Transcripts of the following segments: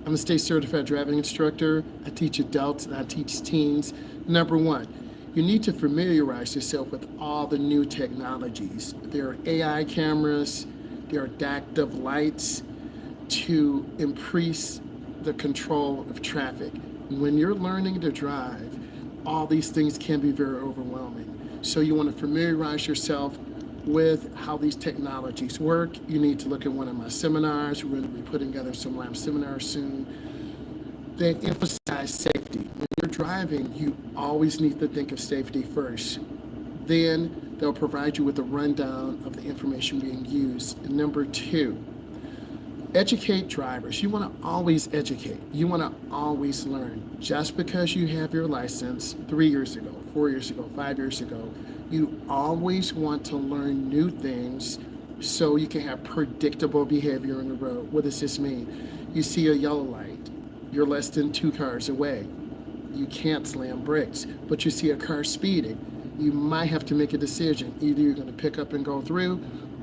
I'm a state certified driving instructor. I teach adults and I teach teens. Number one, you need to familiarize yourself with all the new technologies. There are AI cameras, there are adaptive lights to increase the control of traffic. When you're learning to drive, all these things can be very overwhelming. So you want to familiarize yourself with how these technologies work. You need to look at one of my seminars. We're going to be putting together some live seminars soon. They emphasize safety. When you're driving, you always need to think of safety first. Then they'll provide you with a rundown of the information being used. And number two, educate drivers. You want to always educate. You want to always learn. Just because you have your license 3 years ago, 4 years ago, 5 years ago, you always want to learn new things so you can have predictable behavior on the road. What does this mean? You see a yellow light. You're less than 2 cars away. You can't slam brakes, but you see a car speeding. You might have to make a decision. Either you're going to pick up and go through,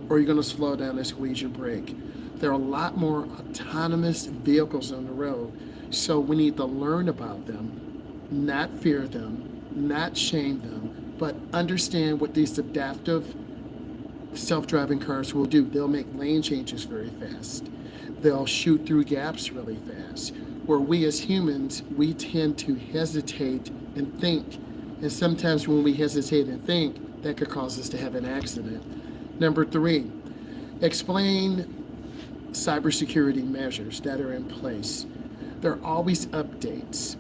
or you're going to slow down and squeeze your brake. There are a lot more autonomous vehicles on the road, so we need to learn about them, not fear them, not shame them, but understand what these adaptive self-driving cars will do. They'll make lane changes very fast. They'll shoot through gaps really fast. Where we as humans, we tend to hesitate and think. And sometimes when we hesitate and think, that could cause us to have an accident. Number three, explain cybersecurity measures that are in place. There are always updates.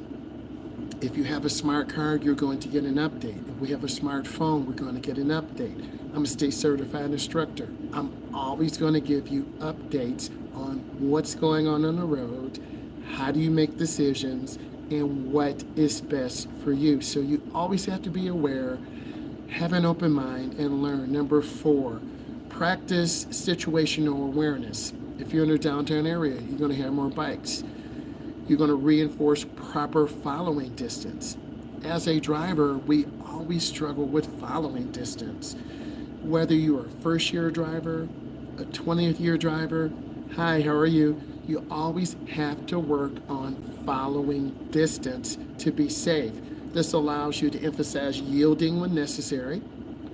If you have a smart card, you're going to get an update. If we have a smartphone, we're going to get an update. I'm a state certified instructor. I'm always going to give you updates on what's going on the road, how do you make decisions, and what is best for you. So you always have to be aware, have an open mind, and learn. Number four, practice situational awareness. If you're in a downtown area, you're going to have more bikes. You're going to reinforce proper following distance. As a driver, we always struggle with following distance. Whether you're a first-year driver, a 20th year driver, hi, how are you? You always have to work on following distance to be safe. This allows you to emphasize yielding when necessary.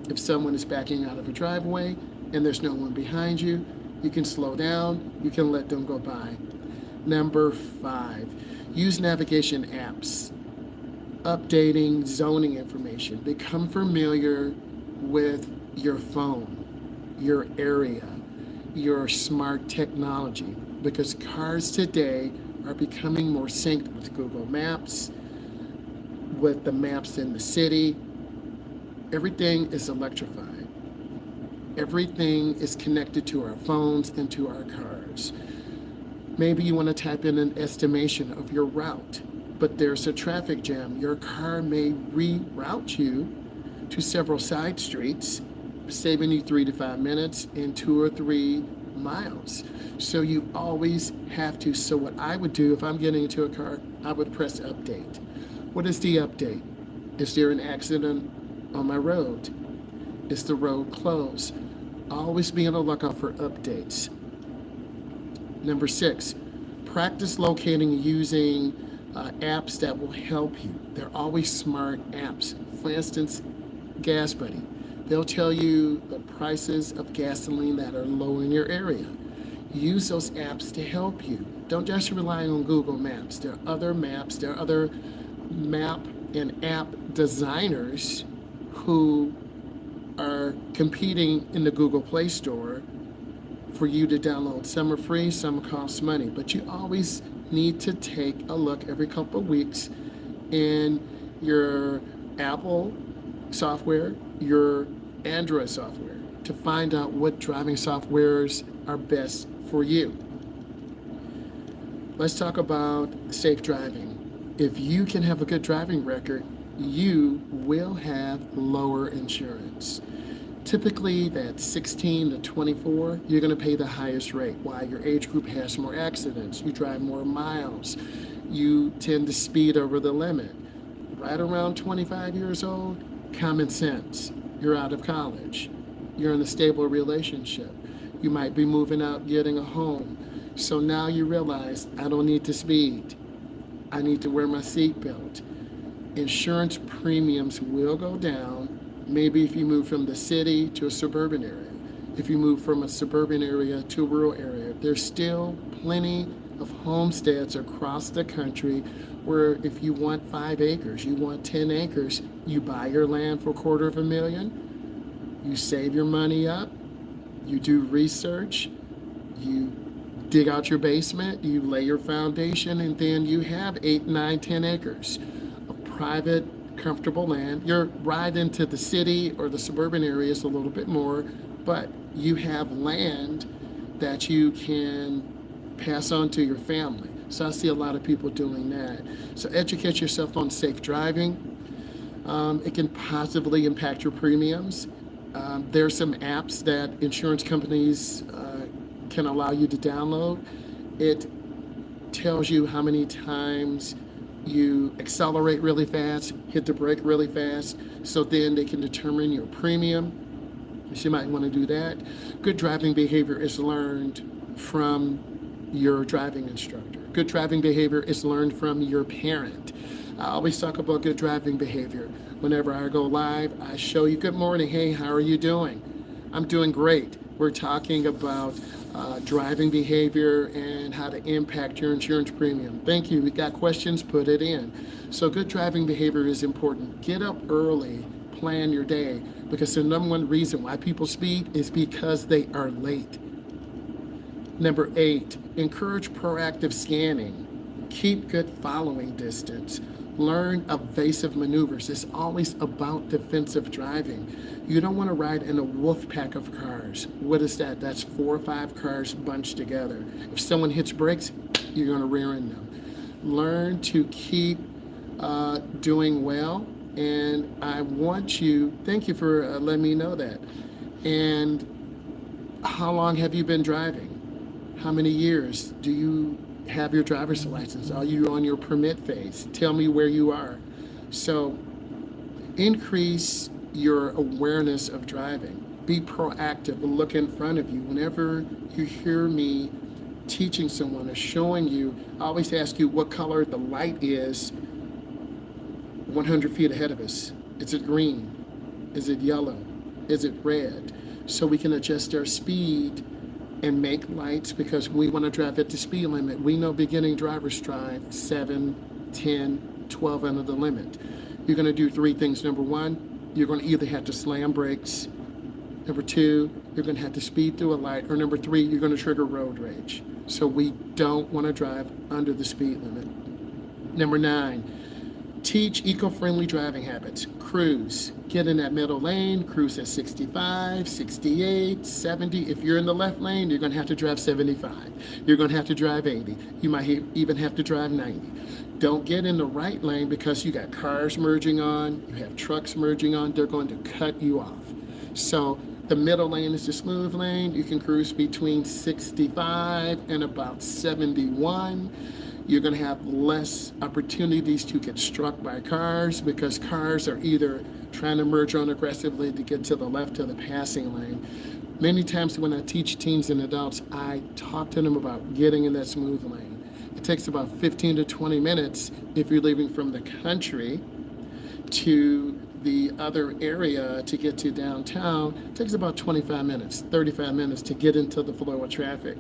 If someone is backing out of a driveway and there's no one behind you, you can slow down, you can let them go by. Number five, use navigation apps. Updating zoning information. Become familiar with your phone, your area, your smart technology, because cars today are becoming more synced with Google Maps, with the maps in the city. Everything is electrified. Everything is connected to our phones and to our cars. Maybe you want to type in an estimation of your route, but there's a traffic jam. Your car may reroute you to several side streets, saving you 3 to 5 minutes and 2 or 3 miles. So you always have to. So what I would do if I'm getting into a car, I would press update. What is the update? Is there an accident on my road? Is the road closed? Always be on the lookout for updates. Number six, practice locating and using apps that will help you. They're always smart apps. For instance, Gas Buddy. They'll tell you the prices of gasoline that are low in your area. Use those apps to help you. Don't just rely on Google Maps. There are other maps. There are other map and app designers who are competing in the Google Play Store for you to download. Some are free, some cost money, but you always need to take a look every couple of weeks in your Apple software, your Android software, to find out what driving softwares are best for you. Let's talk about safe driving. If you can have a good driving record, you will have lower insurance. Typically, that's 16 to 24, you're going to pay the highest rate. Why? Your age group has more accidents. You drive more miles. You tend to speed over the limit. Right around 25 years old, common sense. You're out of college. You're in a stable relationship. You might be moving out, getting a home. So now you realize I don't need to speed. I need to wear my seatbelt. Insurance premiums will go down, maybe if you move from the city to a suburban area. If you move from a suburban area to a rural area, there's still plenty of homesteads across the country where if you want 5 acres, you want 10 acres, you buy your land for $250,000, you save your money up, you do research, you dig out your basement, you lay your foundation, and then you have 8, 9, 10 acres of private, comfortable land. Your ride into the city or the suburban area is a little bit more, but you have land that you can pass on to your family. So I see a lot of people doing that. So educate yourself on safe driving. It can positively impact your premiums. There's some apps that insurance companies can allow you to download. It tells you how many times you accelerate really fast, hit the brake really fast, so then they can determine your premium. So you might want to do that. Good driving behavior is learned from your driving instructor. Good driving behavior is learned from your parent. I always talk about good driving behavior. Whenever I go live, I show you, good morning, hey, how are you doing? I'm doing great. We're talking about driving behavior and how to impact your insurance premium. Thank you. We got questions, put it in. So good driving behavior is important. Get up early, plan your day, because the number one reason why people speed is because they are late. Number 8, encourage proactive scanning. Keep good following distance. Learn evasive maneuvers. It's always about defensive driving. You don't want to ride in a wolf pack of cars. What is that? That's 4 or 5 cars bunched together. If someone hits brakes, you're going to rear end them. Learn to keep doing well. And I want you, thank you for letting me know that. And how long have you been driving? How many years? Do you have your driver's license? Are you on your permit phase? Tell me where you are. So increase your awareness of driving. Be proactive. Look in front of you. Whenever you hear me teaching someone or showing you, I always ask you what color the light is 100 feet ahead of us. Is it green? Is it yellow? Is it red? So we can adjust our speed and make lights, because we want to drive at the speed limit. We know beginning drivers drive 7, 10, 12 under the limit. You're going to do 3 things. Number 1, you're going to either have to slam brakes. Number 2, you're going to have to speed through a light. Or number 3, you're going to trigger road rage. So we don't want to drive under the speed limit. Number 9, teach eco-friendly driving habits. Cruise. Get in that middle lane, cruise at 65, 68, 70. If you're in the left lane, you're going to have to drive 75. You're going to have to drive 80. You might even have to drive 90. Don't get in the right lane, because you got cars merging on, you have trucks merging on, they're going to cut you off. So the middle lane is the smooth lane. You can cruise between 65 and about 71. You're going to have less opportunities to get struck by cars, because cars are either trying to merge on aggressively to get to the left of the passing lane. Many times when I teach teens and adults, I talk to them about getting in that smooth lane. It takes about 15 to 20 minutes if you're leaving from the country to the other area to get to downtown. It takes about 25 minutes, 35 minutes to get into the flow of traffic.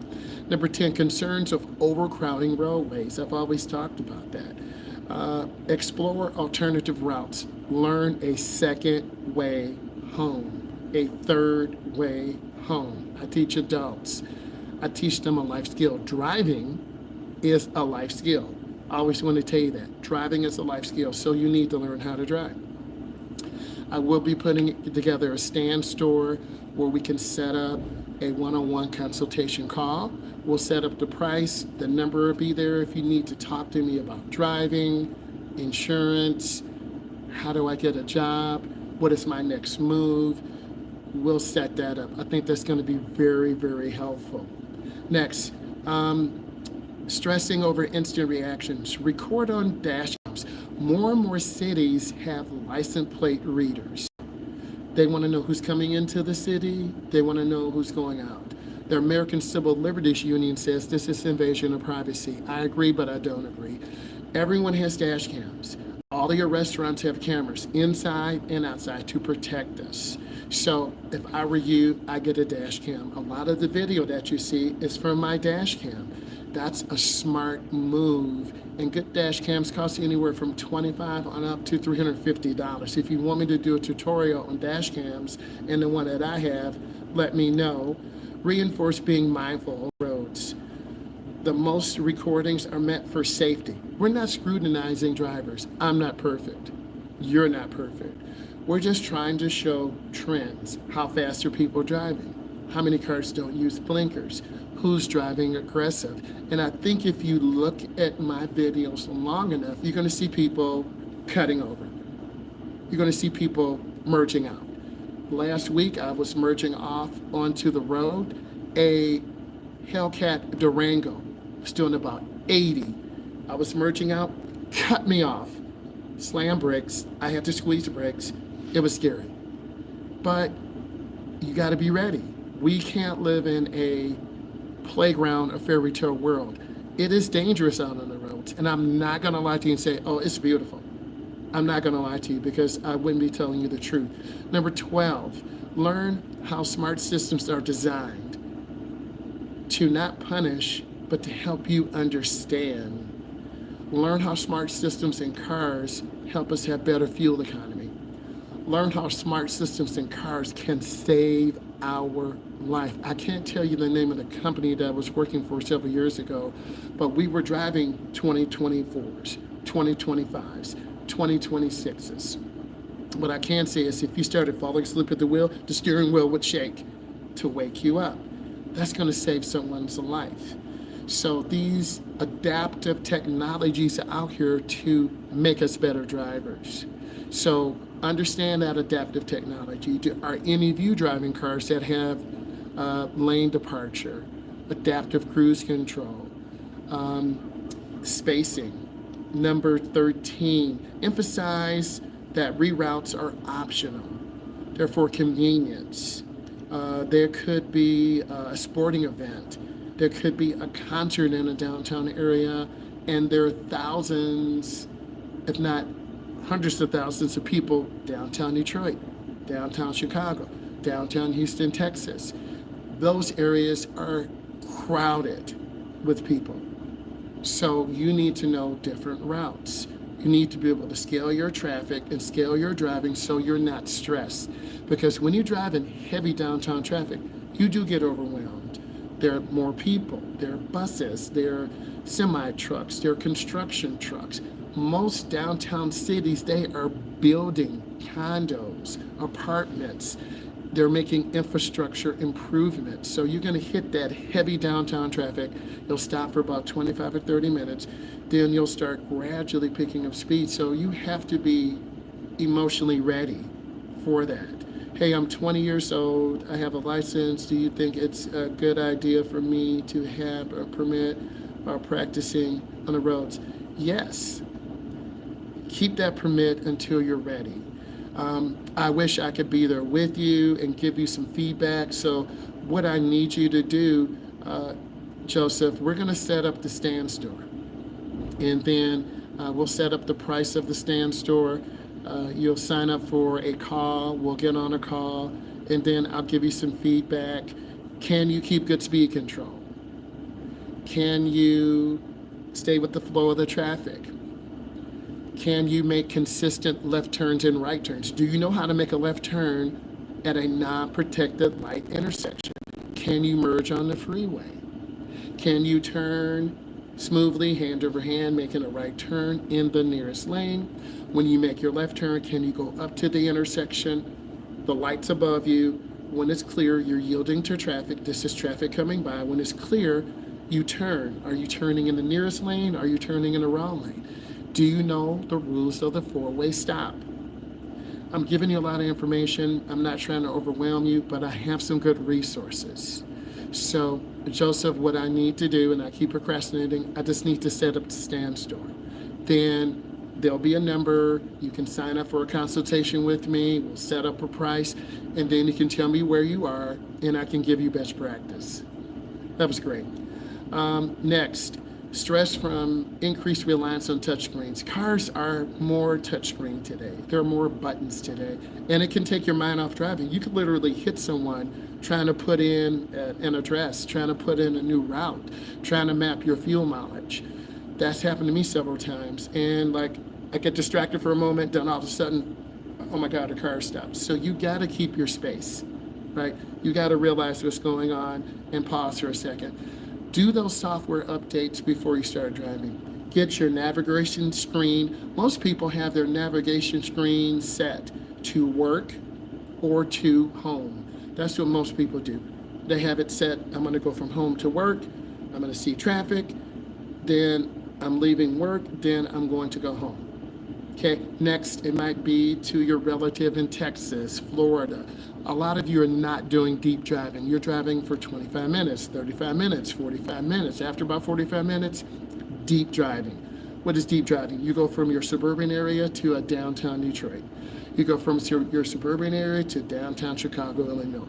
Number 10, concerns of overcrowding roadways. I've always talked about that. Explore alternative routes. Learn a second way home, a third way home. I teach adults. I teach them a life skill. Driving is a life skill. I always want to tell you that. Driving is a life skill, so you need to learn how to drive. I will be putting together a stand store where we can set up a one-on-one consultation call. We'll set up the price. The number will be there if you need to talk to me about driving, insurance, how do I get a job, what is my next move. We'll set that up. I think that's going to be very, very helpful. Next, stressing over instant reactions. Record on dash cams. More and more cities have license plate readers. They want to know who's coming into the city. They want to know who's going out. The American Civil Liberties Union says this is invasion of privacy. I agree, but I don't agree. Everyone has dash cams. All of your restaurants have cameras inside and outside to protect us. So if I were you, I get a dash cam. A lot of the video that you see is from my dash cam. That's a smart move. And good dash cams cost anywhere from $25 on up to $350. If you want me to do a tutorial on dash cams and the one that I have, let me know. Reinforce being mindful of roads. The most recordings are meant for safety. We're not scrutinizing drivers. I'm not perfect. You're not perfect. We're just trying to show trends. How fast are people driving? How many cars don't use blinkers? Who's driving aggressive? And I think if you look at my videos long enough, you're going to see people cutting over. You're going to see people merging out. Last week, I was merging off onto the road. A Hellcat Durango was doing about 80. I was merging out, cut me off. Slam brakes. I had to squeeze the brakes. It was scary. But you got to be ready. We can't live in a playground, a fairy tale world. It is dangerous out on the roads. And I'm not going to lie to you and say, oh, it's beautiful. I'm not going to lie to you because I wouldn't be telling you the truth. Number 12, learn how smart systems are designed to not punish, but to help you understand. Learn how smart systems in cars help us have better fuel economy. Learn how smart systems in cars can save our life. I can't tell you the name of the company that I was working for several years ago, but we were driving 2024s, 2025s, 2026s. What I can say is if you started falling asleep at the wheel, the steering wheel would shake to wake you up. That's going to save someone's life. So these adaptive technologies are out here to make us better drivers. So understand that adaptive technology. Are any of you driving cars that have lane departure, adaptive cruise control, spacing? Number 13, emphasize that reroutes are optional. They're for convenience. There could be a sporting event. There could be a concert in a downtown area, and there are thousands, if not hundreds of thousands of people downtown Detroit, downtown Chicago, downtown Houston, Texas. Those areas are crowded with people. So you need to know different routes. You need to be able to scale your traffic and scale your driving so you're not stressed. Because when you drive in heavy downtown traffic, you do get overwhelmed. There are more people, there are buses, there are semi-trucks, there are construction trucks. Most downtown cities, they are building condos, apartments. They're making infrastructure improvements. So you're going to hit that heavy downtown traffic. You'll stop for about 25 or 30 minutes. Then you'll start gradually picking up speed. So you have to be emotionally ready for that. Hey, I'm 20 years old. I have a license. Do you think it's a good idea for me to have a permit or practicing on the roads? Yes. Keep that permit until you're ready. I wish I could be there with you and give you some feedback. So what I need you to do, Joseph, we're going to set up the stand store. And then we'll set up the price of the stand store. You'll sign up for a call. We'll get on a call. And then I'll give you some feedback. Can you keep good speed control? Can you stay with the flow of the traffic? Can you make consistent left turns and right turns? Do you know how to make a left turn at a non-protected light intersection? Can you merge on the freeway? Can you turn smoothly, hand over hand, making a right turn in the nearest lane? When you make your left turn, can you go up to the intersection, the lights above you? When it's clear, you're yielding to traffic. This is traffic coming by. When it's clear, you turn. Are you turning in the nearest lane? Are you turning in the wrong lane? Do you know the rules of the four-way stop? I'm giving you a lot of information. I'm not trying to overwhelm you, but I have some good resources. So, Joseph, what I need to do, and I keep procrastinating, I just need to set up the stand store. Then there'll be a number. You can sign up for a consultation with me. We'll set up a price, and then you can tell me where you are, and I can give you best practice. That was great. Next, stress from increased reliance on touchscreens. Cars are more touchscreen today. There are more buttons today, and it can take your mind off driving. You could literally hit someone trying to put in an address, trying to put in a new route, trying to map your fuel mileage. That's happened to me several times, and like I get distracted for a moment, then all of a sudden, oh my God, the car stops. So you got to keep your space, right? You got to realize what's going on and pause for a second. Do those software updates before you start driving. Get your navigation screen. Most people have their navigation screen set to work or to home. That's what most people do. They have it set, I'm gonna go from home to work, I'm gonna see traffic, then I'm leaving work, then I'm going to go home. Okay, next, it might be to your relative in Texas, Florida. A lot of you are not doing deep driving. You're driving for 25 minutes, 35 minutes, 45 minutes. After about 45 minutes, deep driving. What is deep driving? You go from your suburban area to a downtown Detroit. You go from your suburban area to downtown Chicago, Illinois.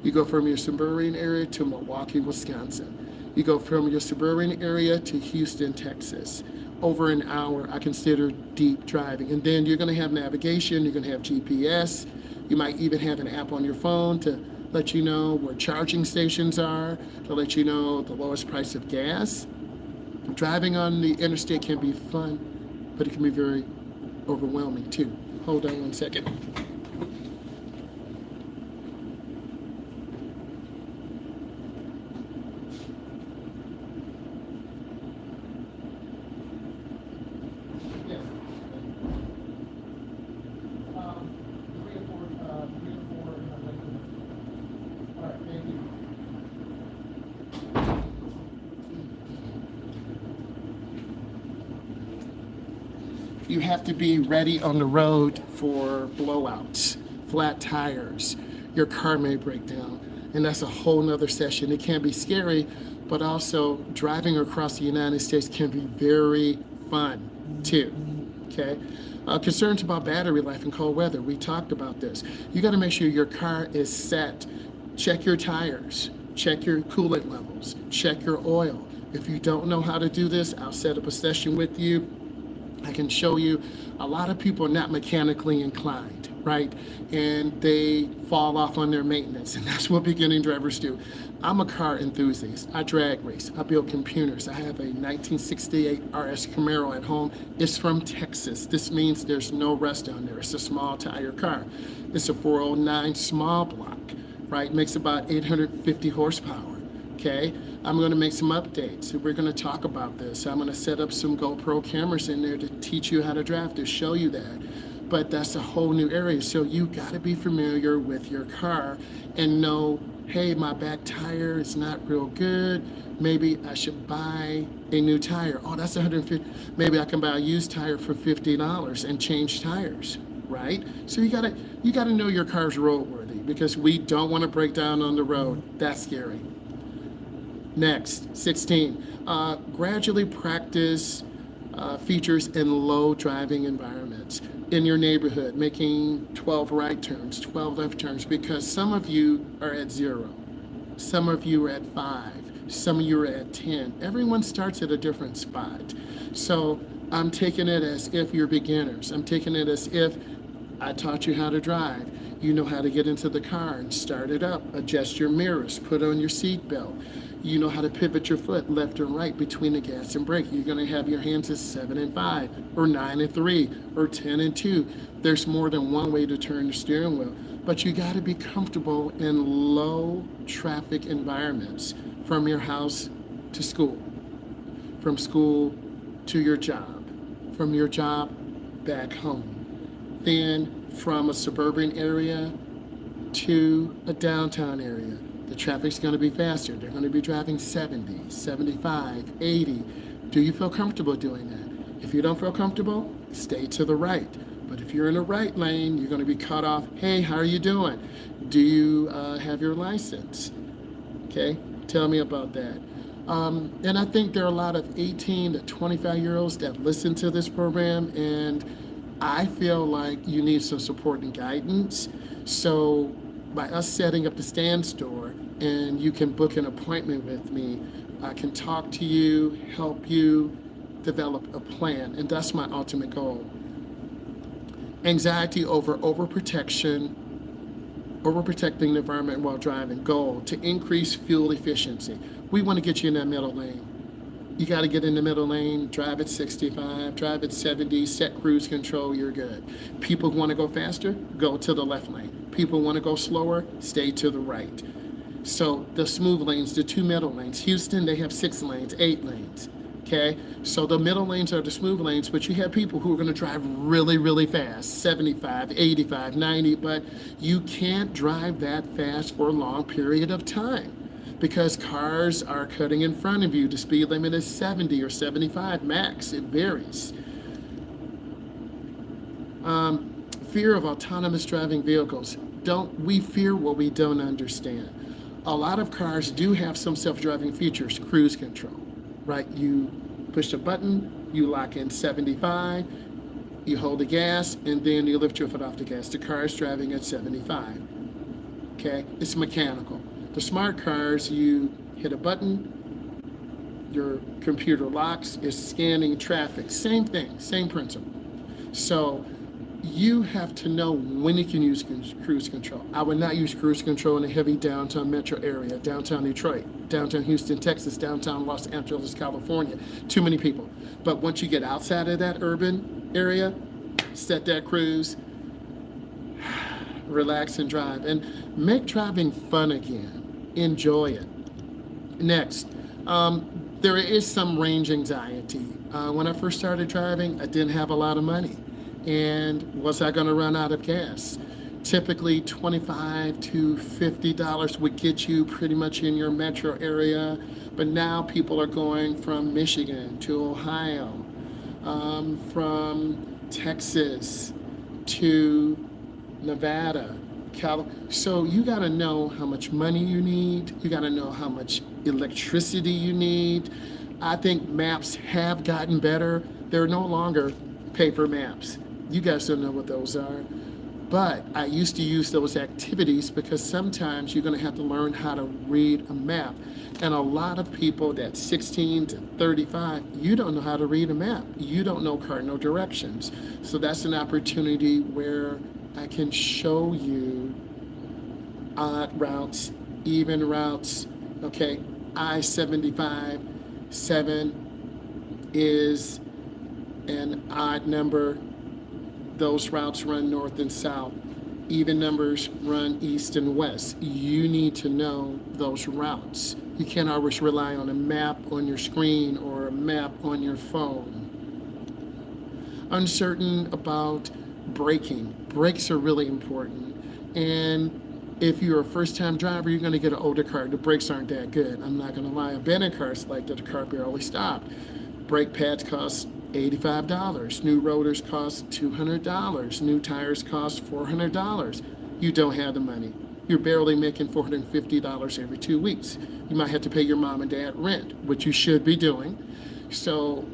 You go from your suburban area to Milwaukee, Wisconsin. You go from your suburban area to Houston, Texas. Over an hour, I consider deep driving. And then you're gonna have navigation, you're gonna have GPS, you might even have an app on your phone to let you know where charging stations are, to let you know the lowest price of gas. Driving on the interstate can be fun, but it can be very overwhelming too. Hold on one second. You have to be ready on the road for blowouts, flat tires. Your car may break down, and that's a whole nother session. It can be scary, but also driving across the United States can be very fun too, okay? Concerns about battery life in cold weather, we talked about this. You gotta make sure your car is set. Check your tires, check your coolant levels, check your oil. If you don't know how to do this, I'll set up a session with you. I can show you. A lot of people are not mechanically inclined, right? And they fall off on their maintenance, and that's what beginning drivers do. I'm a car enthusiast. I drag race. I build computers. I have a 1968 RS Camaro at home. It's from Texas. This means there's no rust on there. It's a small tire car. It's a 409 small block, right? Makes about 850 horsepower, okay? I'm gonna make some updates. We're gonna talk about this. I'm gonna set up some GoPro cameras in there to teach you how to drive, to show you that. But that's a whole new area. So you gotta be familiar with your car and know, hey, my back tire is not real good. Maybe I should buy a new tire. Oh, that's $150. Maybe I can buy a used tire for $50 and change tires, right? So you gotta know your car's roadworthy, because we don't wanna break down on the road. That's scary. Next, 16, gradually practice features in low driving environments in your neighborhood, making 12 right turns, 12 left turns, because some of you are at 0, some of you are at 5, some of you are at 10. Everyone starts at a different spot. So I'm taking it as if you're beginners. I'm taking it as if I taught you how to drive. You know how to get into the car and start it up, adjust your mirrors, put on your seat belt. You know how to pivot your foot left or right between the gas and brake. You're gonna have your hands at 7 and 5, or 9 and 3, or 10 and 2. There's more than one way to turn the steering wheel, but you gotta be comfortable in low traffic environments, from your house to school, from school to your job, from your job back home, then from a suburban area to a downtown area. The traffic's going to be faster. They're going to be driving 70, 75, 80. Do you feel comfortable doing that? If you don't feel comfortable, stay to the right. But if you're in the right lane, you're going to be cut off. Hey, how are you doing? Do you have your license? Okay, tell me about that. And I think there are a lot of 18 to 25-year-olds that listen to this program, and I feel like you need some support and guidance. So by us setting up the stand store, and you can book an appointment with me. I can talk to you, help you develop a plan, and that's my ultimate goal. Anxiety over overprotecting the environment while driving. Goal, to increase fuel efficiency. We want to get you in that middle lane. You got to get in the middle lane, drive at 65, drive at 70, set cruise control, you're good. People who want to go faster, go to the left lane. People who want to go slower, stay to the right. So the smooth lanes, the two middle lanes. Houston, they have 6 lanes, 8 lanes. Okay, so the middle lanes are the smooth lanes, but you have people who are going to drive really, really fast, 75, 85, 90, but you can't drive that fast for a long period of time because cars are cutting in front of you. The speed limit is 70 or 75 max. It varies. Fear of autonomous driving vehicles. We fear what we don't understand. A lot of cars do have some self-driving features, cruise control. Right, you push a button, you lock in 75, you hold the gas, and then you lift your foot off the gas. The car is driving at 75. Okay, it's mechanical. The smart cars, you hit a button, your computer locks, it's scanning traffic. Same thing, same principle. So you have to know when you can use cruise control. I would not use cruise control in a heavy downtown metro area, downtown Detroit, downtown Houston, Texas, downtown Los Angeles, California. Too many people. But once you get outside of that urban area, set that cruise, relax and drive, and make driving fun again. Enjoy it. Next, there is some range anxiety. When I first started driving, I didn't have a lot of money. And was I going to run out of gas? Typically $25 to $50 would get you pretty much in your metro area, but now people are going from Michigan to Ohio, from Texas to Nevada, so you got to know how much money you need. You got to know how much electricity you need. I think maps have gotten better. They're no longer paper maps. You guys don't know what those are. But I used to use those activities because sometimes you're going to have to learn how to read a map. And a lot of people that's 16 to 35, you don't know how to read a map. You don't know cardinal directions. So that's an opportunity where I can show you odd routes, even routes. Okay, I-75, 7 is an odd number. Those routes run north and south. Even numbers run east and west. You need to know those routes. You can't always rely on a map on your screen or a map on your phone. Uncertain about braking. Brakes are really important. And if you're a first-time driver, you're going to get an older car. The brakes aren't that good. I'm not going to lie. I've been in cars like that. The car barely stopped. Brake pads cost $85. New rotors cost $200. New tires cost $400. You don't have the money. You're barely making $450 every 2 weeks. You might have to pay your mom and dad rent, which you should be doing. So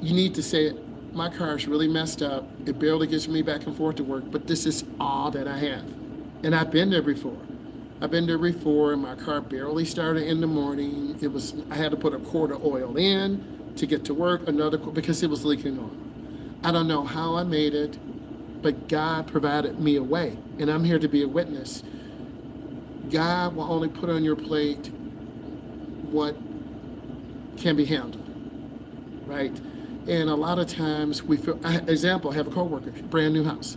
you need to say, my car's really messed up. It barely gets me back and forth to work, but this is all that I have. And I've been there before. And my car barely started in the morning. I had to put a quart of oil in to get to work, because it was leaking oil. I don't know how I made it, but God provided me a way, and I'm here to be a witness. God will only put on your plate what can be handled, right? And a lot of times we feel, example, I have a coworker, brand new house,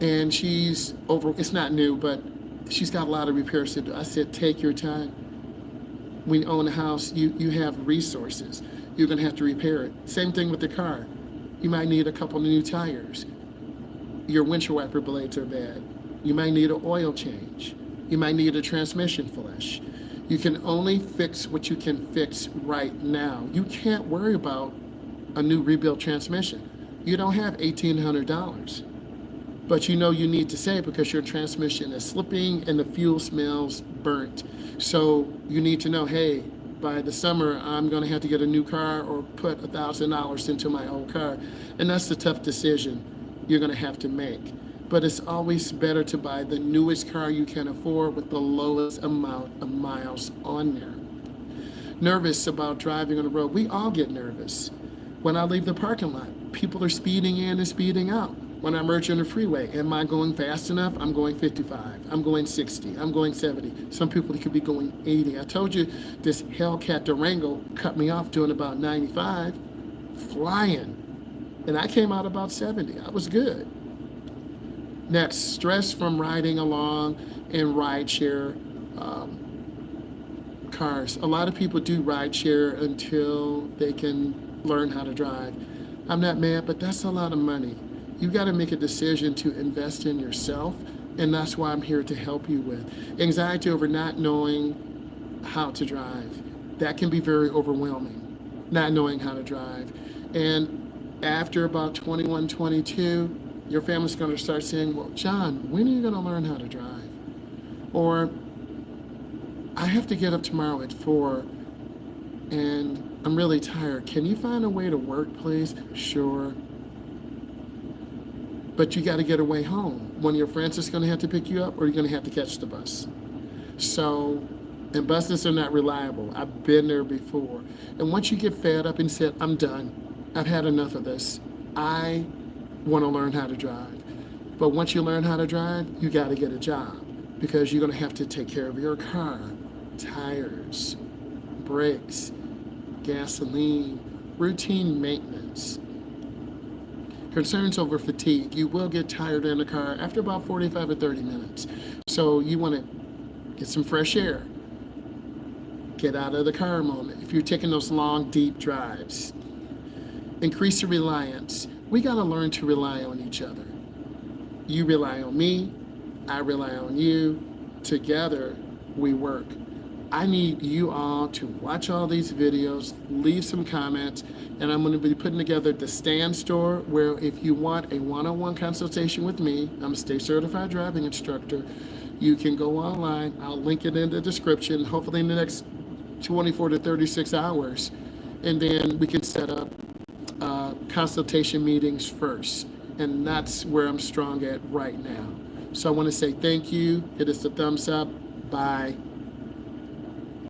and she's over, it's not new, but she's got a lot of repairs to do. I said, take your time. When you own a house, you have resources. You're gonna have to repair it. Same thing with the car. You might need a couple of new tires. Your windshield wiper blades are bad. You might need an oil change. You might need a transmission flush. You can only fix what you can fix right now. You can't worry about a new rebuilt transmission. You don't have $1,800, but you know you need to save because your transmission is slipping and the fuel smells burnt. So you need to know, hey, by the summer, I'm going to have to get a new car or put $1,000 into my old car. And that's the tough decision you're going to have to make. but it's always better to buy the newest car you can afford with the lowest amount of miles on there. Nervous about driving on the road. We all get nervous. When I leave the parking lot, people are speeding in and speeding out. When I merge on the freeway, am I going fast enough? I'm going 55. I'm going 60. I'm going 70. Some people could be going 80. I told you this Hellcat Durango cut me off doing about 95, flying. And I came out about 70. I was good. Next, stress from riding along in rideshare cars. A lot of people do rideshare until they can learn how to drive. I'm not mad, but that's a lot of money. You got to make a decision to invest in yourself, and that's why I'm here to help you with. Anxiety over not knowing how to drive. That can be very overwhelming, not knowing how to drive. And after about 21, 22, your family's going to start saying, well, John, when are you going to learn how to drive? Or, I have to get up tomorrow at 4 and I'm really tired. Can you find a way to work, please? Sure. But you got to get away home. One of your friends is going to have to pick you up, or you're going to have to catch the bus. So, and buses are not reliable. I've been there before. And once you get fed up and said, I'm done. I've had enough of this. I want to learn how to drive. But once you learn how to drive, you got to get a job, because you're going to have to take care of your car, tires, brakes, gasoline, routine maintenance. Concerns over fatigue. You will get tired in the car after about 45 or 30 minutes. So you want to get some fresh air. Get out of the car a moment. If you're taking those long, deep drives. Increase your reliance. We got to learn to rely on each other. You rely on me. I rely on you. Together, we work. I need you all to watch all these videos, leave some comments, and I'm going to be putting together the Stand Store, where if you want a one-on-one consultation with me, I'm a state certified driving instructor, you can go online. I'll link it in the description, hopefully in the next 24 to 36 hours, and then we can set up consultation meetings first, and that's where I'm strong at right now. So I want to say thank you. Hit us a thumbs up. Bye.